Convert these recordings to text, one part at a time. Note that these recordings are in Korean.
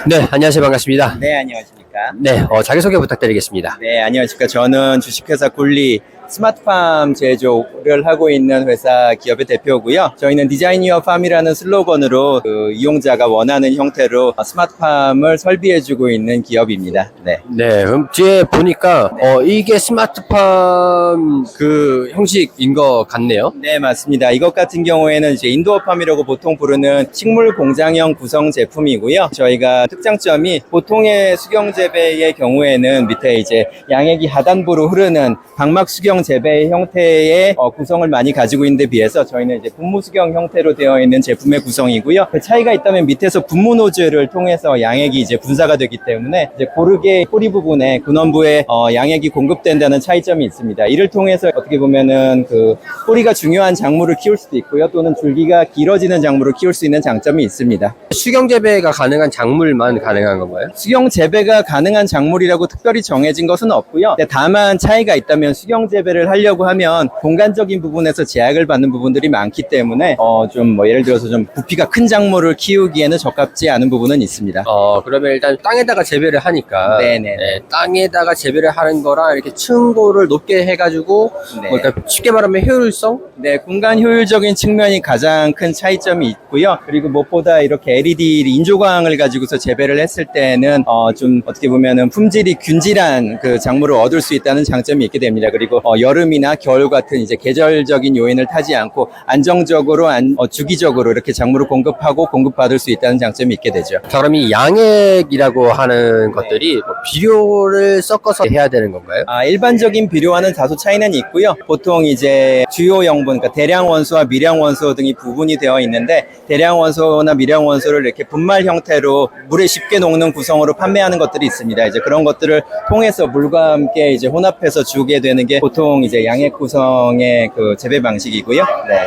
네, 안녕하세요. 반갑습니다. 네, 안녕하십니까. 네, 자기소개 부탁드리겠습니다. 네, 안녕하십니까. 저는 주식회사 굴리 스마트팜 제조를 하고 있는 회사 기업의 대표고요. 저희는 디자인 유어 팜이라는 슬로건으로 그 이용자가 원하는 형태로 스마트팜을 설비해주고 있는 기업입니다. 네. 네, 그럼 뒤에 보니까 이게 스마트팜 그 형식인 것 같네요. 네, 맞습니다. 이것 같은 경우에는 이제 인도어팜이라고 보통 부르는 식물 공장형 구성 제품이고요. 저희가 특장점이 보통의 수경 재배의 경우에는 밑에 이제 양액이 하단부로 흐르는 방막 수경 재배 형태의 구성을 많이 가지고 있는 데 비해서 저희는 이제 분무 수경 형태로 되어 있는 제품의 구성이고요. 그 차이가 있다면 밑에서 분무 노즐을 통해서 양액이 이제 분사가 되기 때문에 이제 고르게 뿌리 부분에 근원부에 양액이 공급된다는 차이점이 있습니다. 이를 통해서 어떻게 보면은 그 뿌리가 중요한 작물을 키울 수도 있고요. 또는 줄기가 길어지는 작물을 키울 수 있는 장점이 있습니다. 수경 재배가 가능한 작물만 가능한 건가요? 수경 재배가 가능한 작물이라고 특별히 정해진 것은 없고요. 다만 차이가 있다면 수경 재배를 하려고 하면 공간적인 부분에서 제약을 받는 부분들이 많기 때문에 좀 뭐 예를 들어서 좀 부피가 큰 작물을 키우기에는 적합지 않은 부분은 있습니다. 그러면 일단 땅에다가 재배를 하니까 네네. 네, 땅에다가 재배를 하는 거랑 이렇게 층고를 높게 해가지고 네. 그러니까 쉽게 말하면 효율성? 네, 공간 효율적인 측면이 가장 큰 차이점이 있고요. 그리고 무엇보다 이렇게 LED 인조광을 가지고서 재배를 했을 때는 좀 어떻게 보면은 품질이 균질한 그 작물을 얻을 수 있다는 장점이 있게 됩니다. 그리고 여름이나 겨울 같은 이제 계절적인 요인을 타지 않고 안정적으로 주기적으로 이렇게 작물을 공급하고 공급받을 수 있다는 장점이 있게 되죠. 자, 그럼 이 양액이라고 하는 것들이 뭐 비료를 섞어서 해야 되는 건가요? 일반적인 비료와는 다소 차이는 있고요. 보통 이제 주요 영분, 그러니까 대량 원소와 미량 원소 등이 구분이 되어 있는데 대량 원소나 미량 원소를 이렇게 분말 형태로 물에 쉽게 녹는 구성으로 판매하는 것들이 있습니다. 이제 그런 것들을 통해서 물과 함께 이제 혼합해서 주게 되는 게 보통 이제 양액 구성의 그 재배 방식이고요. 네.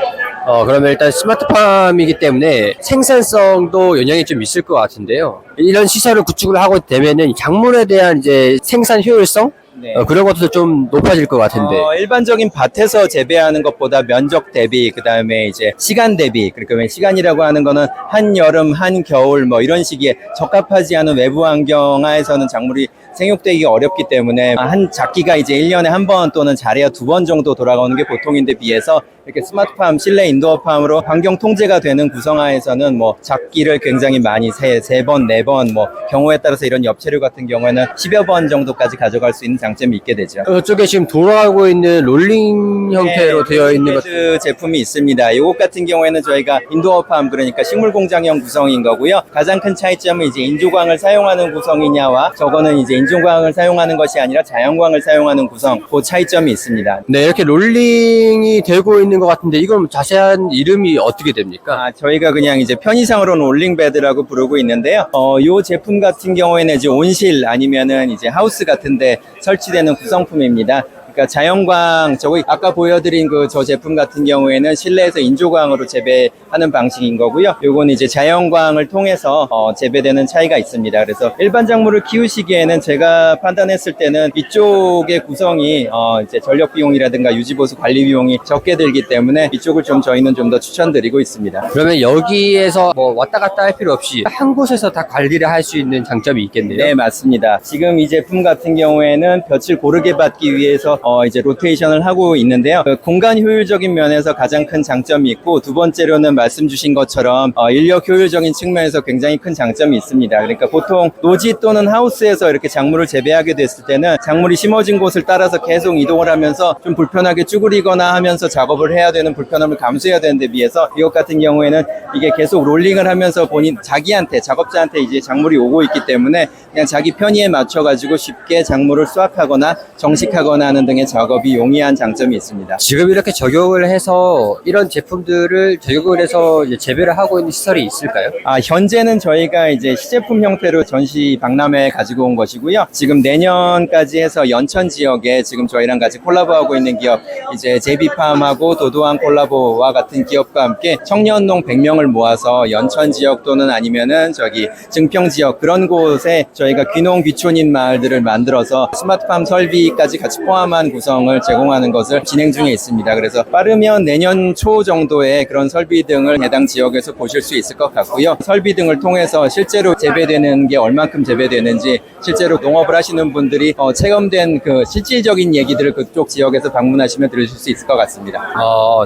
그러면 일단 스마트팜이기 때문에 생산성도 영향이 좀 있을 것 같은데요. 이런 시설을 구축을 하고 되면은 작물에 대한 이제 생산 효율성? 네. 그런 것도 좀 높아질 것 같은데. 일반적인 밭에서 재배하는 것보다 면적 대비, 그 다음에 이제 시간 대비, 그러니까 시간이라고 하는 거는 한여름, 한겨울 뭐 이런 시기에 적합하지 않은 외부 환경 하에서는 작물이 생육되기가 어렵기 때문에 한 작기가 이제 1년에 한 번 또는 잘해야 2번 정도 돌아가는 게 보통인데 비해서 이렇게 스마트팜, 실내 인도어팜으로 환경 통제가 되는 구성하에서는 뭐 작기를 굉장히 많이 세 번, 네 번 뭐 경우에 따라서 이런 엽채류 같은 경우에는 10여 번 정도까지 가져갈 수 있는 장점이 있게 되죠. 이쪽에 지금 돌아가고 있는 롤링 형태로 되어 있는 것 제품이 있습니다. 이것 같은 경우에는 저희가 인도어팜, 그러니까 식물 공장형 구성인 거고요. 가장 큰 차이점은 이제 인조광을 사용하는 구성이냐와 저거는 이제 인조광을 사용하는 것이 아니라 자연광을 사용하는 구성, 그 차이점이 있습니다. 네, 이렇게 롤링이 되고 있는 것 같은데 이건 자세한 이름이 어떻게 됩니까? 저희가 그냥 이제 편의상으로는 롤링베드라고 부르고 있는데요. 요 제품 같은 경우에는 이제 온실 아니면은 이제 하우스 같은데 설치되는 구성품입니다. 그러니까 자연광, 저거 아까 보여드린 그 저 제품 같은 경우에는 실내에서 인조광으로 재배하는 방식인 거고요. 요건 이제 자연광을 통해서 재배되는 차이가 있습니다. 그래서 일반 작물을 키우시기에는 제가 판단했을 때는 이쪽의 구성이 이제 전력 비용이라든가 유지보수 관리 비용이 적게 들기 때문에 이쪽을 좀 저희는 좀 더 추천드리고 있습니다. 그러면 여기에서 뭐 왔다 갔다 할 필요 없이 한 곳에서 다 관리를 할 수 있는 장점이 있겠네요. 네, 맞습니다. 지금 이 제품 같은 경우에는 볕을 고르게 받기 위해서 이제 로테이션을 하고 있는데요. 공간 효율적인 면에서 가장 큰 장점이 있고, 두 번째로는 말씀 주신 것처럼 인력 효율적인 측면에서 굉장히 큰 장점이 있습니다. 그러니까 보통 노지 또는 하우스에서 이렇게 작물을 재배하게 됐을 때는 작물이 심어진 곳을 따라서 계속 이동을 하면서 좀 불편하게 쭈그리거나 하면서 작업을 해야 되는 불편함을 감수해야 되는데 비해서 이것 같은 경우에는 이게 계속 롤링을 하면서 자기한테, 작업자한테 이제 작물이 오고 있기 때문에 그냥 자기 편의에 맞춰가지고 쉽게 작물을 수확하거나 정식하거나 하는 등의 작업이 용이한 장점이 있습니다. 지금 이렇게 적용을 해서 이런 제품들을 적용을 해서 이제 재배를 하고 있는 시설이 있을까요? 현재는 저희가 이제 시제품 형태로 전시 박람회에 가지고 온 것이고요. 지금 내년까지 해서 연천 지역에 지금 저희랑 같이 콜라보하고 있는 기업, 이제 제비팜하고 도도한 콜라보와 같은 기업과 함께 청년농 100명을 모아서 연천 지역 또는 아니면은 저기 증평 지역 그런 곳에 저희가 귀농 귀촌인 마을들을 만들어서 스마트팜 설비까지 같이 포함한 공간 구성을 제공하는 것을 진행 중에 있습니다. 그래서 빠르면 내년 초 정도에 그런 설비 등을 해당 지역에서 보실 수 있을 것 같고요. 설비 등을 통해서 실제로 재배되는 게 얼만큼 재배되는지, 실제로 농업을 하시는 분들이 체험된 그 실질적인 얘기들을 그쪽 지역에서 방문하시면 들으실 수 있을 것 같습니다.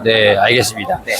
네, 알겠습니다. 네.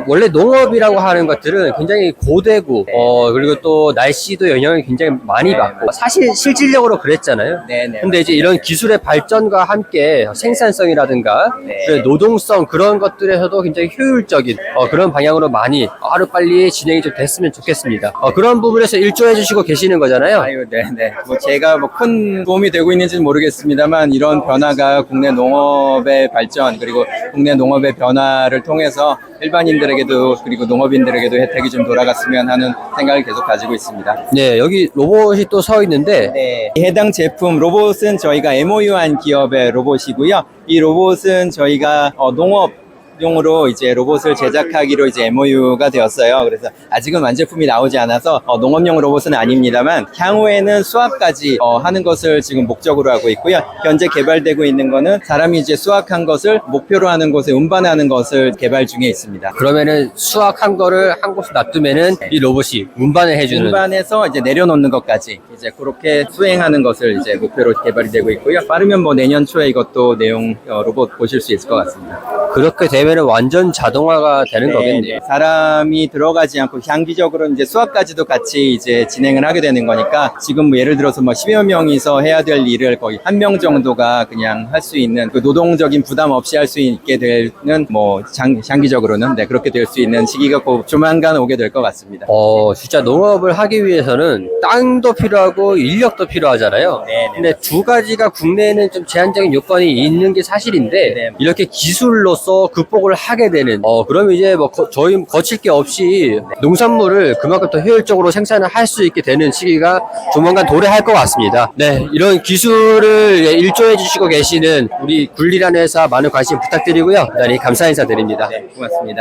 원래 농업이라고 하는 것들은 굉장히 고되고, 그리고 또 날씨도 영향을 굉장히 많이 받고, 사실 실질적으로 그랬잖아요. 네네. 근데 이제 이런 기술의 발전과 함께 생산성이라든가, 네. 그리고 노동성 그런 것들에서도 굉장히 효율적인 그런 방향으로 많이 하루빨리 진행이 좀 됐으면 좋겠습니다. 그런 부분에서 일조해 주시고 계시는 거잖아요. 아유, 네네. 뭐 제가 뭐 큰 도움이 되고 있는지는 모르겠습니다만 이런 변화가 국내 농업의 발전 그리고 국내 농업의 변화를 통해서 일반인들에게도 그리고 농업인들에게도 혜택이 좀 돌아갔으면 하는 생각을 계속 가지고 있습니다. 네, 여기 로봇이 또 서 있는데, 네. 해당 제품 로봇은 저희가 MOU한 기업의 로봇이고요. 이 로봇은 저희가 농업용으로 이제 로봇을 제작하기로 이제 MOU가 되었어요. 그래서 아직은 완제품이 나오지 않아서 농업용 로봇은 아닙니다만 향후에는 수확까지 하는 것을 지금 목적으로 하고 있고요. 현재 개발되고 있는 거는 사람이 이제 수확한 것을 목표로 하는 곳에 운반하는 것을 개발 중에 있습니다. 그러면은 수확한 거를 한 곳에 놔두면은 이 로봇이 운반을 해주는. 운반해서 이제 내려놓는 것까지 이제 그렇게 수행하는 것을 이제 목표로 개발이 되고 있고요. 빠르면 뭐 내년 초에 이것도 내용 로봇 보실 수 있을 것 같습니다. 그렇게 되면은 완전 자동화가 되는 거겠네요. 사람이 들어가지 않고 장기적으로 이제 수학까지도 같이 이제 진행을 하게 되는 거니까 지금 뭐 예를 들어서 뭐 10여 명이서 해야 될 일을 거의 1명 정도가 그냥 할 수 있는 그 노동적인 부담 없이 할 수 있게 되는 뭐 장기적으로는 그렇게 될 수 있는 시기가 곧 조만간 오게 될 것 같습니다. 진짜 농업을 하기 위해서는 땅도 필요하고 인력도 필요하잖아요. 네네. 근데 두 가지가 국내에는 좀 제한적인 요건이 있는 게 사실인데, 네. 이렇게 기술로서 극복을 하게 되는, 그럼 이제 뭐 저희 거칠 게 없이 농산물을 그만큼 더 효율적으로 생산을 할 수 있게 되는 시기가 조만간 도래할 것 같습니다. 네, 이런 기술을 일조해 주시고 계시는 우리 굴리라는 회사 많은 관심 부탁드리고요. 대단히 감사 인사드립니다. 네, 고맙습니다.